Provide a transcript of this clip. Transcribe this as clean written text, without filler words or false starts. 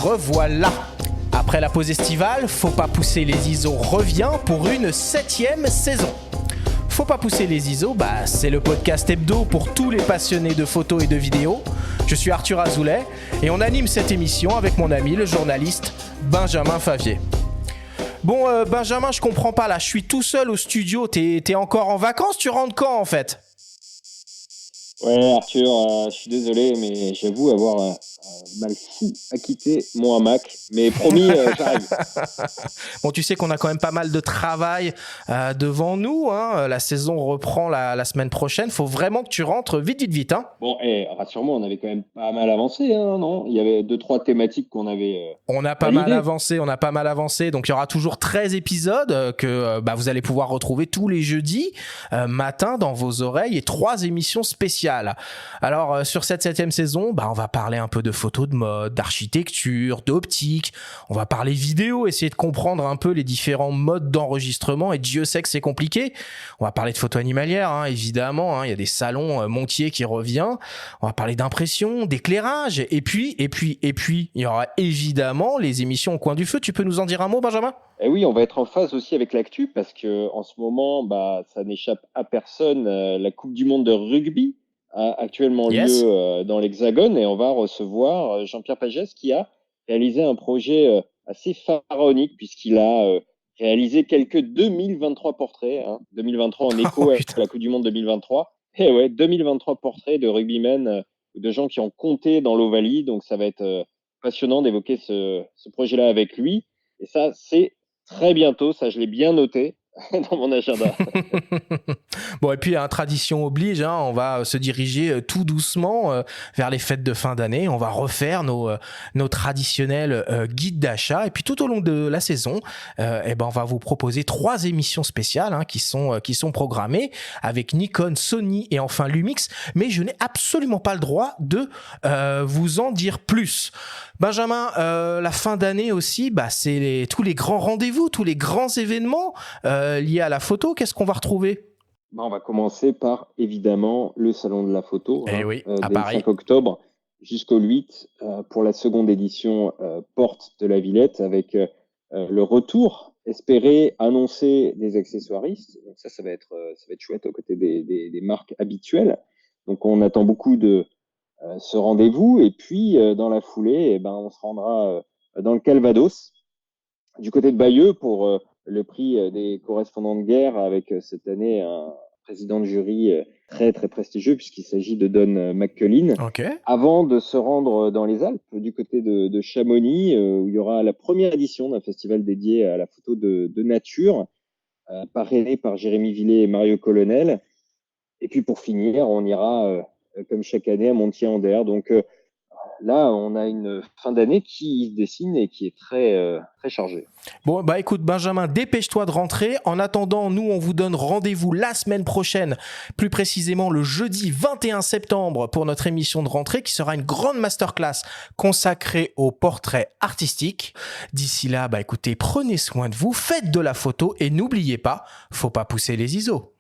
revoilà. Après la pause estivale, Faut pas pousser les ISO revient pour une 7e saison. Faut pas pousser les ISO, c'est le podcast hebdo pour tous les passionnés de photos et de vidéos. Je suis Arthur Azoulay et on anime cette émission avec mon ami le journaliste Benjamin Favier. Bon Benjamin, je comprends pas là, je suis tout seul au studio, t'es encore en vacances, tu rentres quand en fait ? Ouais Arthur, je suis désolé mais j'avoue avoir mal fou à quitter mon hamac, mais promis j'arrive. Bon, tu sais qu'on a quand même pas mal de travail devant nous, hein. La saison reprend la semaine prochaine, faut vraiment que tu rentres vite, hein. Bon, rassure-moi, on avait quand même pas mal avancé, hein, non ? Il y avait 2-3 thématiques qu'on avait On a pas mal avancé, donc il y aura toujours 13 épisodes que vous allez pouvoir retrouver tous les jeudis matin dans vos oreilles et 3 émissions spéciales. Alors sur cette 7e saison, on va parler un peu de photos de mode, d'architecture, d'optique, on va parler vidéo, essayer de comprendre un peu les différents modes d'enregistrement, et Dieu sait que c'est compliqué. On va parler de photos animalières, hein, évidemment, hein, il y a des salons Montier qui revient, on va parler d'impression, d'éclairage, et puis il y aura évidemment les émissions au coin du feu. Tu peux nous en dire un mot, Benjamin ? Eh oui, on va être en phase aussi avec l'actu parce que en ce moment, ça n'échappe à personne. La Coupe du Monde de rugby a actuellement lieu dans l'Hexagone et on va recevoir Jean-Pierre Pagès qui a réalisé un projet assez pharaonique puisqu'il a réalisé quelques 2023 portraits. 2023 en écho à la Coupe du Monde 2023. Et ouais, 2023 portraits de rugbymen, de gens qui ont compté dans l'Ovalie. Donc ça va être passionnant d'évoquer ce projet-là avec lui. Et ça, c'est très bientôt, ça je l'ai bien noté dans mon agenda. Bon, et puis tradition oblige, hein, on va se diriger tout doucement vers les fêtes de fin d'année. On va refaire nos traditionnels guides d'achat. Et puis tout au long de la saison, on va vous proposer 3 émissions spéciales qui sont programmées avec Nikon, Sony et enfin Lumix. Mais je n'ai absolument pas le droit de vous en dire plus. Benjamin, la fin d'année aussi, c'est tous les grands rendez-vous, tous les grands événements liés à la photo. Qu'est-ce qu'on va retrouver ? On va commencer par, évidemment, le Salon de la photo, dès le Paris. 5 octobre jusqu'au 8 pour la seconde édition Porte de la Villette avec le retour espéré, annoncé des accessoiristes. Donc ça va être chouette aux côtés des marques habituelles. Donc on attend beaucoup de ce rendez-vous. Et puis, dans la foulée, on se rendra dans le Calvados, du côté de Bayeux, pour le prix des correspondants de guerre, avec cette année un président de jury très, très prestigieux, puisqu'il s'agit de Don McCullin. Okay. Avant de se rendre dans les Alpes, du côté de Chamonix, où il y aura la première édition d'un festival dédié à la photo de nature, parrainé par Jérémy Villet et Mario Colonel. Et puis, pour finir, on ira comme chaque année à Montier-en-Der. Donc là, on a une fin d'année qui se dessine et qui est très, très chargée. Bon, écoute Benjamin, dépêche-toi de rentrer. En attendant, nous, on vous donne rendez-vous la semaine prochaine, plus précisément le jeudi 21 septembre pour notre émission de rentrée qui sera une grande masterclass consacrée au portrait artistique. D'ici là, écoutez, prenez soin de vous, faites de la photo et n'oubliez pas, faut pas pousser les ISO.